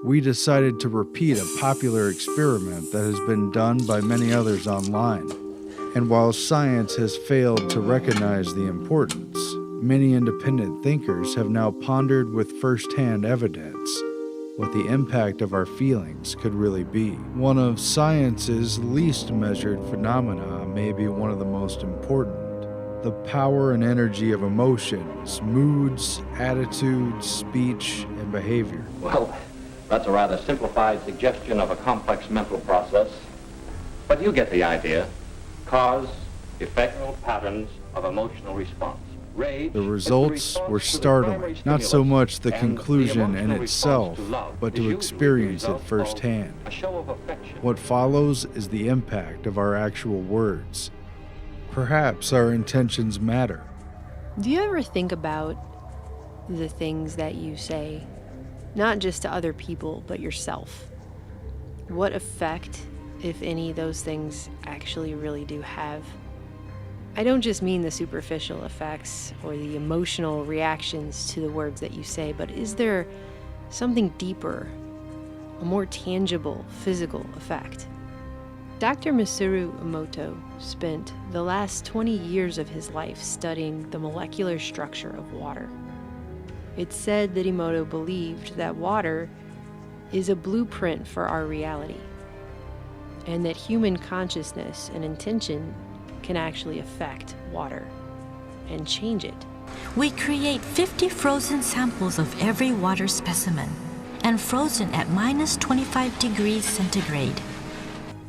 we decided to repeat a popular experiment that has been done by many others online. And while science has failed to recognize the importance, many independent thinkers have now pondered with first-hand evidence what the impact of our feelings could really be. One of science's least measured phenomena may be one of the most important. The power and energy of emotions, moods, attitudes, speech, and behavior. Well, that's a rather simplified suggestion of a complex mental process, but you get the idea. Cause, effectual patterns of emotional response. Rage, the results were startling, not so much the conclusion in itself, but to experience it firsthand. What follows is the impact of our actual words. Perhaps our intentions matter. Do you ever think about the things that you say, not just to other people, but yourself? What effect, if any, those things actually really do have? I don't just mean the superficial effects or the emotional reactions to the words that you say, but is there something deeper, a more tangible physical effect? Dr. Masaru Emoto spent the last 20 years of his life studying the molecular structure of water. It's said that Emoto believed that water is a blueprint for our reality, and that human consciousness and intention can actually affect water and change it. We create 50 frozen samples of every water specimen and frozen at minus 25 degrees centigrade.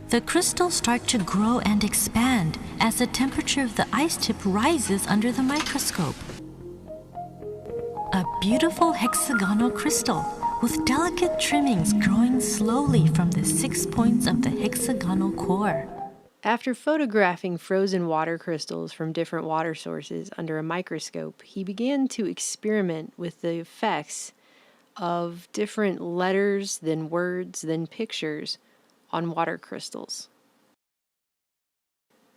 The crystals start to grow and expand as the temperature of the ice tip rises under the microscope. A beautiful hexagonal crystal with delicate trimmings growing slowly from the 6 points of the hexagonal core. After photographing frozen water crystals from different water sources under a microscope, he began to experiment with the effects of different letters, then words, then pictures on water crystals.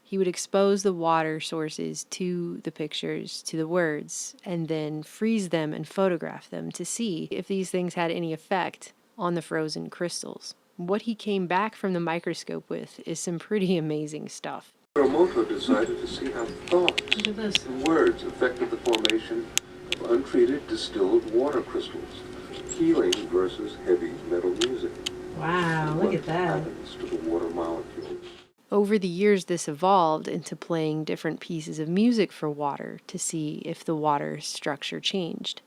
He would expose the water sources to the pictures, to the words, and then freeze them and photograph them to see if these things had any effect on the frozen crystals. What he came back from the microscope with is some pretty amazing stuff. Emoto decided to see how thoughts and words affected the formation of untreated distilled water crystals, healing versus heavy metal music. Wow, look at that. What happens to the water molecules? Over the years, this evolved into playing different pieces of music for water to see if the water structure changed,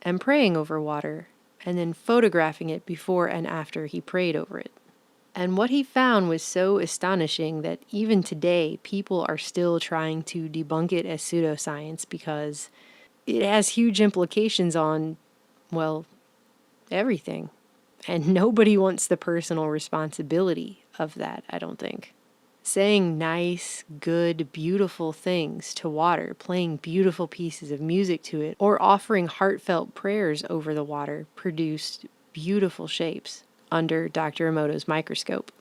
and praying over water, and then photographing it before and after he prayed over it. And what he found was so astonishing that even today, people are still trying to debunk it as pseudoscience because it has huge implications on, well, everything. And nobody wants the personal responsibility of that, I don't think. Saying nice, good, beautiful things to water, playing beautiful pieces of music to it, or offering heartfelt prayers over the water produced beautiful shapes under Dr. Emoto's microscope.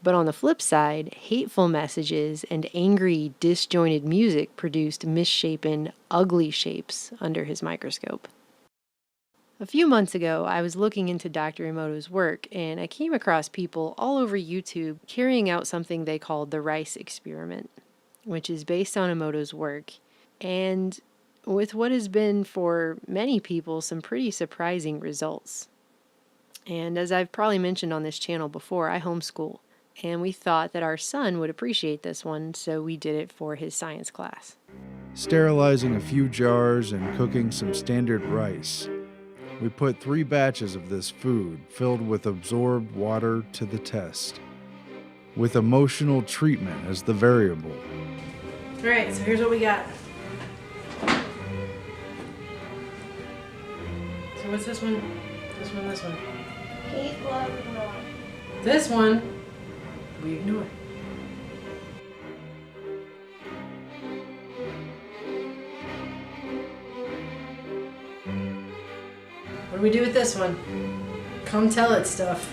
But on the flip side, hateful messages and angry, disjointed music produced misshapen, ugly shapes under his microscope. A few months ago, I was looking into Dr. Emoto's work, and I came across people all over YouTube carrying out something they called the Rice Experiment, which is based on Emoto's work, and with what has been, for many people, some pretty surprising results. And as I've probably mentioned on this channel before, I homeschool, and we thought that our son would appreciate this one, so we did it for his science class. Sterilizing a few jars and cooking some standard rice, we put 3 batches of this food filled with absorbed water to the test, with emotional treatment as the variable. All right, so here's what we got. So what's this one? This one, this one. Hate, love, ignore. This one, we ignore. What do we do with this one? Come tell it stuff.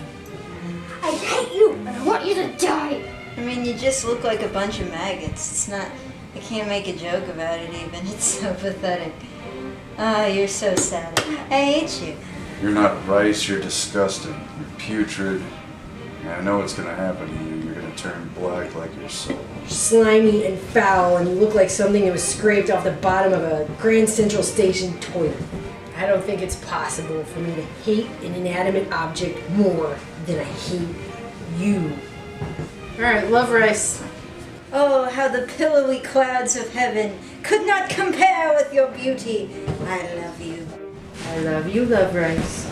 I hate you and I want you to die. I mean, you just look like a bunch of maggots. It's not, I can't make a joke about it even. It's so pathetic. Ah, you're so sad. I hate you. You're not rice, you're disgusting. You're putrid. And I know what's gonna happen to you. You're gonna turn black like your soul. Slimy and foul, and you look like something that was scraped off the bottom of a Grand Central Station toilet. I don't think it's possible for me to hate an inanimate object more than I hate you. Alright, love rice. Oh, how the pillowy clouds of heaven could not compare with your beauty. I love you. I love you, love rice.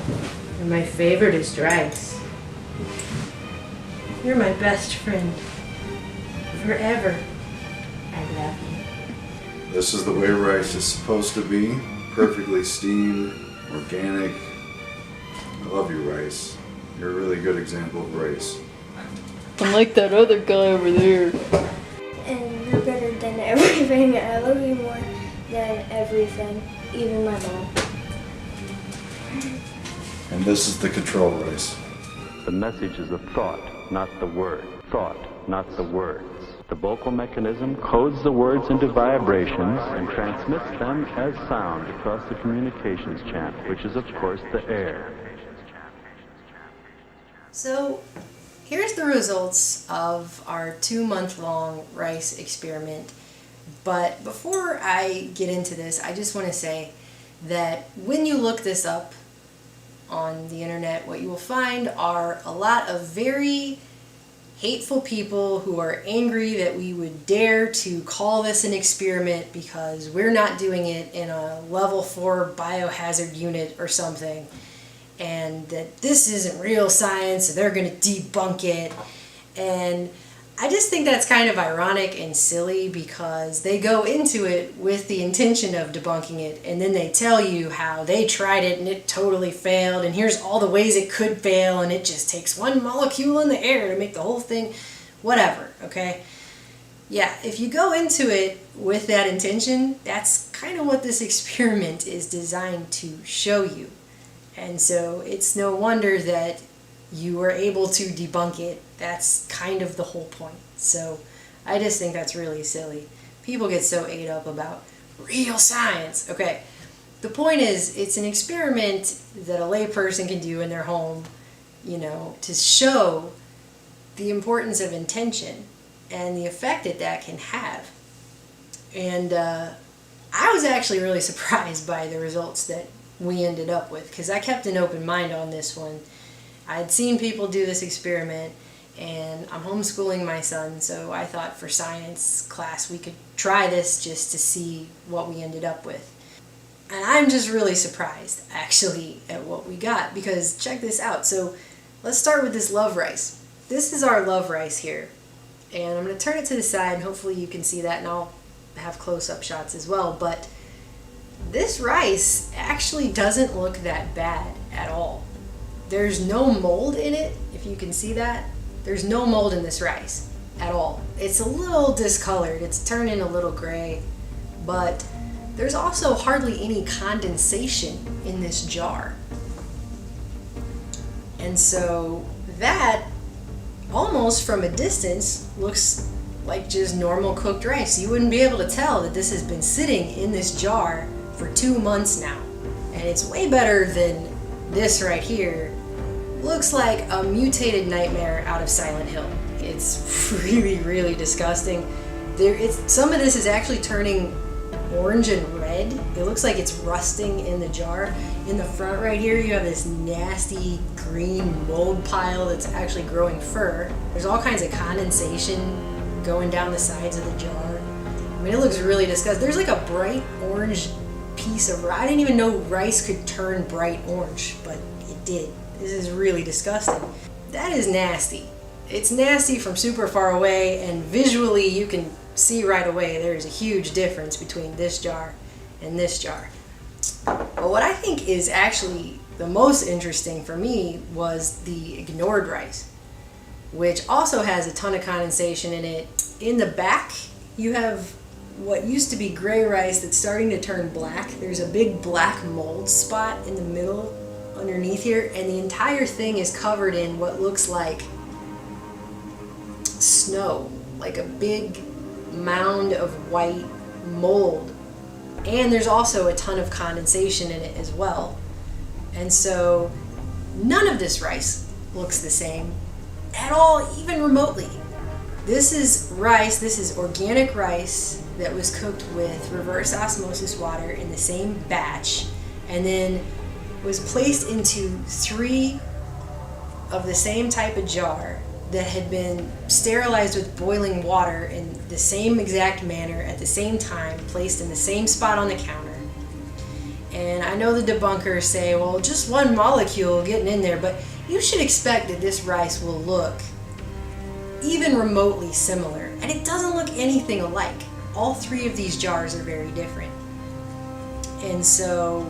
And my favorite is rice. You're my best friend. Forever. I love you. This is the way rice is supposed to be. Perfectly steamed, organic. I love you, rice. You're a really good example of rice. Unlike that other guy over there. And you're better than everything. I love you more than everything, even my mom. And this is the control rice. The message is a thought, not the word. Thought, not the words. The vocal mechanism codes the words into vibrations and transmits them as sound across the communications channel, which is, of course, the air. So, here's the results of our 2-month-long rice experiment. But before I get into this, I just want to say that when you look this up on the internet, what you will find are a lot of very hateful people who are angry that we would dare to call this an experiment because we're not doing it in a level 4 biohazard unit or something, and that this isn't real science, so they're going to debunk it. And I just think that's kind of ironic and silly because they go into it with the intention of debunking it, and then they tell you how they tried it and it totally failed, and here's all the ways it could fail, and it just takes one molecule in the air to make the whole thing, whatever, okay? Yeah, if you go into it with that intention, that's kind of what this experiment is designed to show you. And so it's no wonder that you were able to debunk it. That's kind of the whole point. So I just think that's really silly. People get so ate up about real science. Okay, the point is it's an experiment that a layperson can do in their home, you know, to show the importance of intention and the effect that that can have. And I was actually really surprised by the results that we ended up with because I kept an open mind on this one. I'd seen people do this experiment, and I'm homeschooling my son, so I thought for science class we could try this just to see what we ended up with. And I'm just really surprised, actually, at what we got, because check this out. So let's start with this love rice. This is our love rice here, and I'm going to turn it to the side, and hopefully you can see that, and I'll have close-up shots as well, but this rice actually doesn't look that bad at all. There's no mold in it, if you can see that. There's no mold in this rice at all. It's a little discolored, it's turning a little gray, but there's also hardly any condensation in this jar. And so that, almost from a distance, looks like just normal cooked rice. You wouldn't be able to tell that this has been sitting in this jar for 2 months now. And it's way better than this right here. Looks like a mutated nightmare out of Silent Hill. It's really, really disgusting. Some of this is actually turning orange and red. It looks like it's rusting in the jar. In the front right here, you have this nasty green mold pile that's actually growing fur. There's all kinds of condensation going down the sides of the jar. I mean, it looks really disgusting. There's like a bright orange piece of rice. I didn't even know rice could turn bright orange, but it did. This is really disgusting. That is nasty. It's nasty from super far away, and visually you can see right away there's a huge difference between this jar and this jar. But what I think is actually the most interesting for me was the ignored rice, which also has a ton of condensation in it. In the back, you have what used to be gray rice that's starting to turn black. There's a big black mold spot in the middle underneath here, and the entire thing is covered in what looks like snow, like a big mound of white mold. And there's also a ton of condensation in it as well. And so none of this rice looks the same at all, even remotely. This is rice, this is organic rice that was cooked with reverse osmosis water in the same batch, and then was placed into 3 of the same type of jar that had been sterilized with boiling water in the same exact manner at the same time, placed in the same spot on the counter. And I know the debunkers say, well, just one molecule getting in there, but you should expect that this rice will look even remotely similar. And it doesn't look anything alike. All 3 of these jars are very different. And so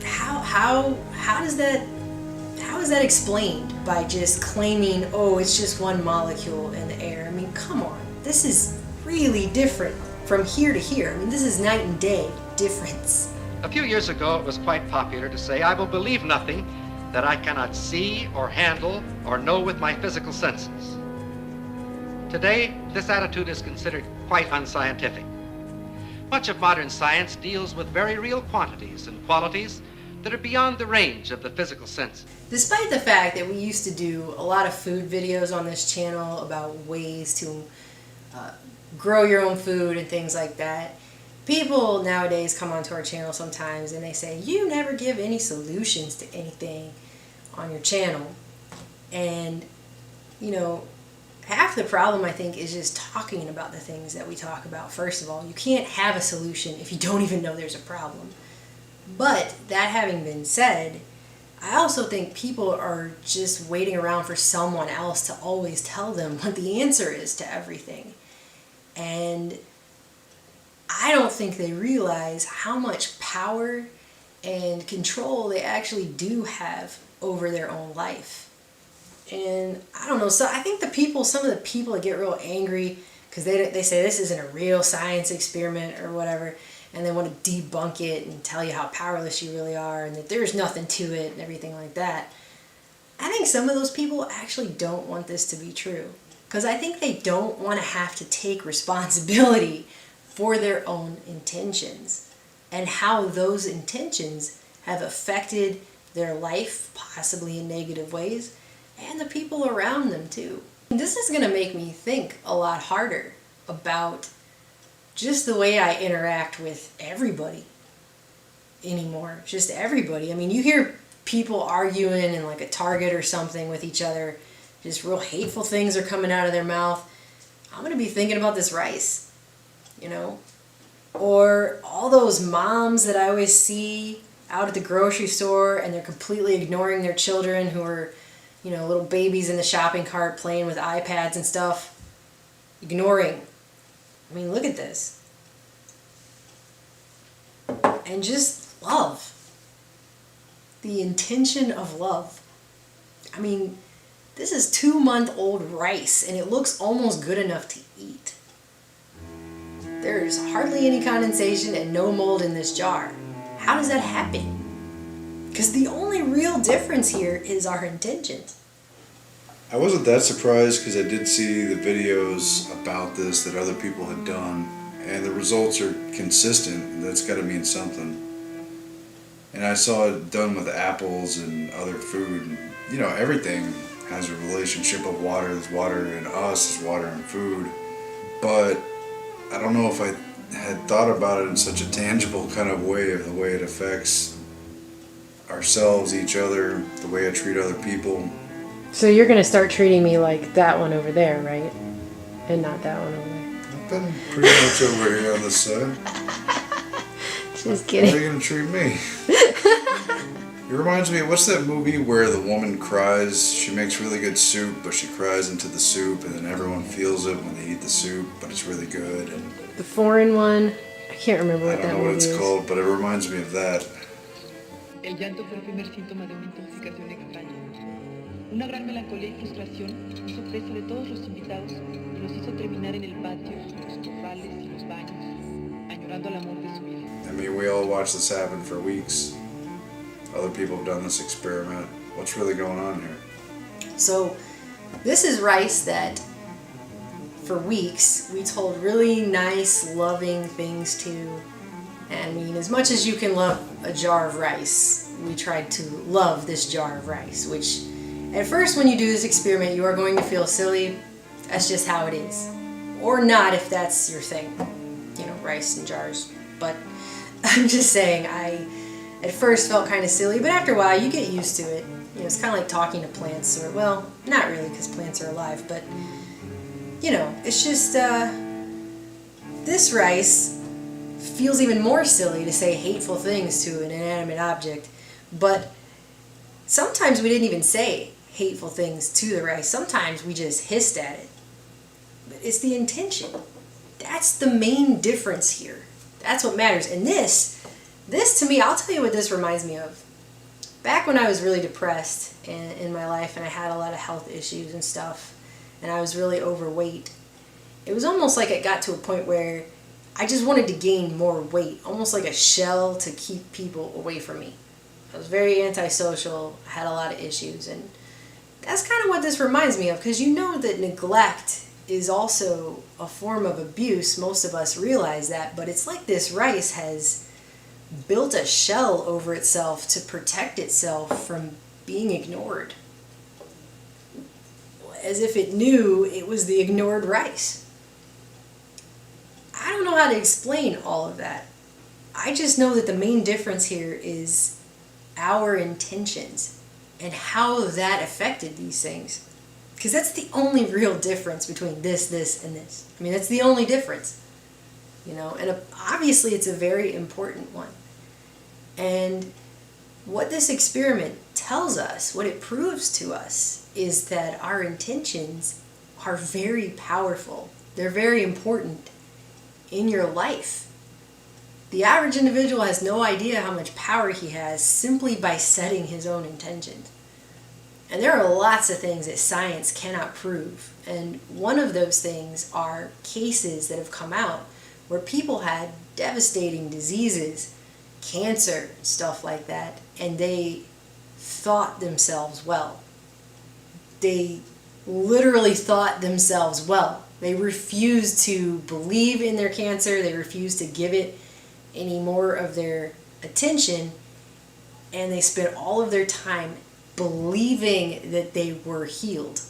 how is that explained by just claiming, oh, it's just one molecule in the air? I mean, come on. This is really different from here to here. I mean, this is night and day difference. A few years ago, it was quite popular to say, I will believe nothing that I cannot see or handle or know with my physical senses. Today, this attitude is considered quite unscientific. Much of modern science deals with very real quantities and qualities that are beyond the range of the physical senses. Despite the fact that we used to do a lot of food videos on this channel about ways to grow your own food and things like that, people nowadays come onto our channel sometimes and they say, you never give any solutions to anything on your channel. And, you know, half the problem, I think, is just talking about the things that we talk about. First of all, you can't have a solution if you don't even know there's a problem. But that having been said, I also think people are just waiting around for someone else to always tell them what the answer is to everything. And I don't think they realize how much power and control they actually do have over their own life. And I don't know, so I think some of the people that get real angry because they say this isn't a real science experiment or whatever, and they want to debunk it and tell you how powerless you really are and that there's nothing to it and everything like that. I think some of those people actually don't want this to be true, because I think they don't want to have to take responsibility for their own intentions and how those intentions have affected their life, possibly in negative ways, and the people around them too. This is going to make me think a lot harder about just the way I interact with everybody anymore. Just everybody. I mean, you hear people arguing in like a Target or something with each other, just real hateful things are coming out of their mouth. I'm going to be thinking about this rice, you know? Or all those moms that I always see out at the grocery store and they're completely ignoring their children who are, you know, little babies in the shopping cart playing with iPads and stuff. Ignoring. I mean, look at this. And just love. The intention of love. I mean, this is 2-month-old rice and it looks almost good enough to eat. There's hardly any condensation and no mold in this jar. How does that happen? Because the only real difference here is our intentions. I wasn't that surprised because I did see the videos about this that other people had done, and the results are consistent. That's got to mean something. And I saw it done with apples and other food. And, you know, everything has a relationship of water. There's water in us, there's water in food. But I don't know if I had thought about it in such a tangible kind of way, of the way it affects ourselves, each other, the way I treat other people. So you're going to start treating me like that one over there, right? And not that one over there. I've been pretty much over here on this side. Just kidding. How are you going to treat me? It reminds me of, what's that movie where the woman cries? She makes really good soup, but she cries into the soup, and then everyone feels it when they eat the soup, but it's really good. And the foreign one, I can't remember what I that don't know what movie it's is. called, but it reminds me of that. El llanto fue el primer síntoma de una intoxicación extraña. Una gran melancolía y frustración hizo presa de todos los invitados y los hizo terminar en el patio, los corrales y los baños, añorando el amor de su vida. I mean, we all watched this happen for weeks. Other people have done this experiment. What's really going on here? So this is rice that for weeks we told really nice, loving things to. And I mean, as much as you can love a jar of rice, we tried to love this jar of rice, which at first when you do this experiment, you are going to feel silly. That's just how it is. Or not if that's your thing, you know, rice in jars. But I'm just saying, I at first felt kind of silly, but after a while you get used to it. You know, it's kind of like talking to plants, or, well, not really because plants are alive, but, you know, it's just, this rice feels even more silly to say hateful things to an inanimate object, but sometimes we didn't even say hateful things to the rice. Sometimes we just hissed at it. But it's the intention. That's the main difference here. That's what matters. And this to me, I'll tell you what this reminds me of. Back when I was really depressed in my life and I had a lot of health issues and stuff, and I was really overweight, it was almost like it got to a point where I just wanted to gain more weight, almost like a shell to keep people away from me. I was very antisocial, I had a lot of issues, and that's kind of what this reminds me of, because you know that neglect is also a form of abuse. Most of us realize that, but it's like this rice has built a shell over itself to protect itself from being ignored. As if it knew it was the ignored rice. I don't know how to explain all of that. I just know that the main difference here is our intentions and how that affected these things. Because that's the only real difference between this, and this. I mean, that's the only difference. You know, and obviously it's a very important one. And what this experiment tells us, what it proves to us, is that our intentions are very powerful. They're very important in your life. The average individual has no idea how much power he has simply by setting his own intentions. And there are lots of things that science cannot prove. And one of those things are cases that have come out where people had devastating diseases, cancer, stuff like that, and they thought themselves well. They literally thought themselves well. They refused to believe in their cancer. They refused to give it any more of their attention. And they spent all of their time believing that they were healed.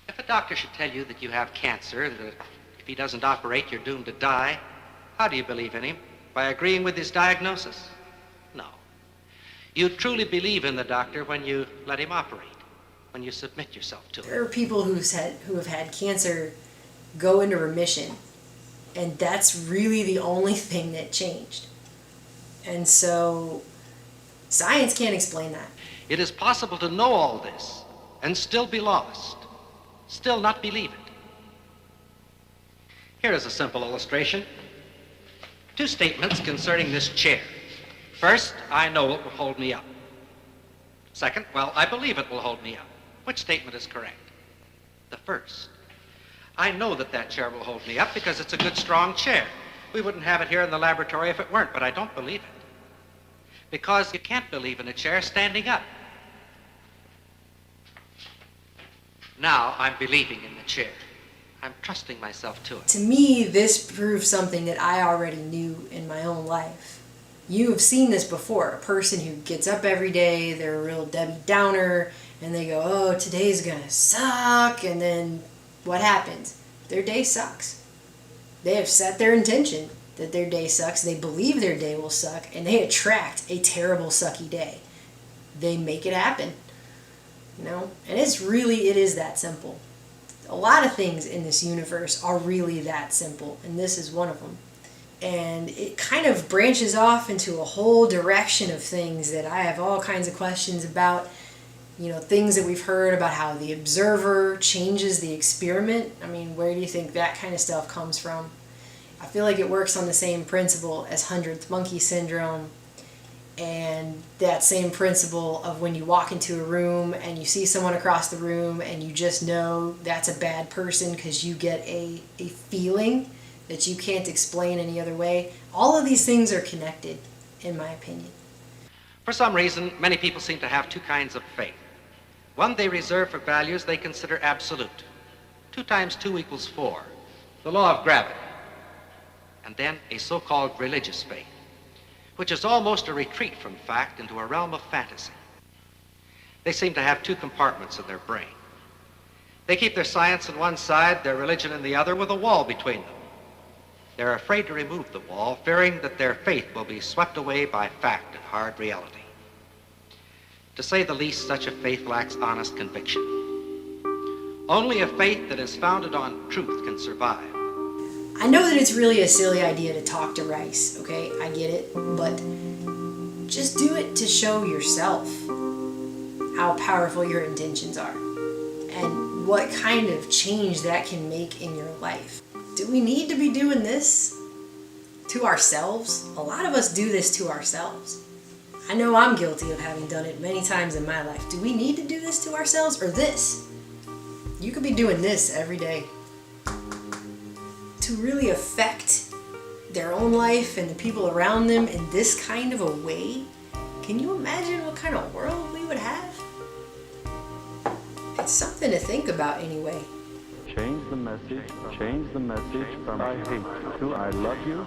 If a doctor should tell you that you have cancer, that if he doesn't operate, you're doomed to die, how do you believe in him? By agreeing with his diagnosis? No. You truly believe in the doctor when you let him operate, when you submit yourself to him. There are people who have had cancer go into remission, and that's really the only thing that changed. And so science can't explain that. It is possible to know all this and still be lost, still not believe it. Here is a simple illustration. Two statements concerning this chair. First, I know it will hold me up. Second, well, I believe it will hold me up. Which statement is correct? The first. I know that that chair will hold me up because it's a good, strong chair. We wouldn't have it here in the laboratory if it weren't, but I don't believe it. Because you can't believe in a chair standing up. Now I'm believing in the chair. I'm trusting myself to it. To me, this proves something that I already knew in my own life. You have seen this before. A person who gets up every day, they're a real Debbie Downer, and they go, oh, today's gonna suck, and then what happens? Their day sucks. They have set their intention that their day sucks, they believe their day will suck, and they attract a terrible, sucky day. They make it happen. You know? And it is that simple. A lot of things in this universe are really that simple, and this is one of them. And it kind of branches off into a whole direction of things that I have all kinds of questions about. You know, things that we've heard about how the observer changes the experiment. I mean, where do you think that kind of stuff comes from? I feel like it works on the same principle as 100th monkey syndrome, and that same principle of when you walk into a room and you see someone across the room and you just know that's a bad person because you get a feeling that you can't explain any other way. All of these things are connected, in my opinion. For some reason, many people seem to have two kinds of faith. One they reserve for values they consider absolute. 2 times 2 equals 4. The law of gravity. And then a so-called religious faith, which is almost a retreat from fact into a realm of fantasy. They seem to have two compartments in their brain. They keep their science on one side, their religion in the other, with a wall between them. They're afraid to remove the wall, fearing that their faith will be swept away by fact and hard reality. To say the least, such a faith lacks honest conviction. Only a faith that is founded on truth can survive. I know that it's really a silly idea to talk to Rice, okay? I get it, but just do it to show yourself how powerful your intentions are and what kind of change that can make in your life. Do we need to be doing this to ourselves? A lot of us do this to ourselves. I know I'm guilty of having done it many times in my life. Do we need to do this to ourselves or this? You could be doing this every day to really affect their own life and the people around them in this kind of a way. Can you imagine what kind of world we would have? It's something to think about anyway. Change the message from I hate you to I love you.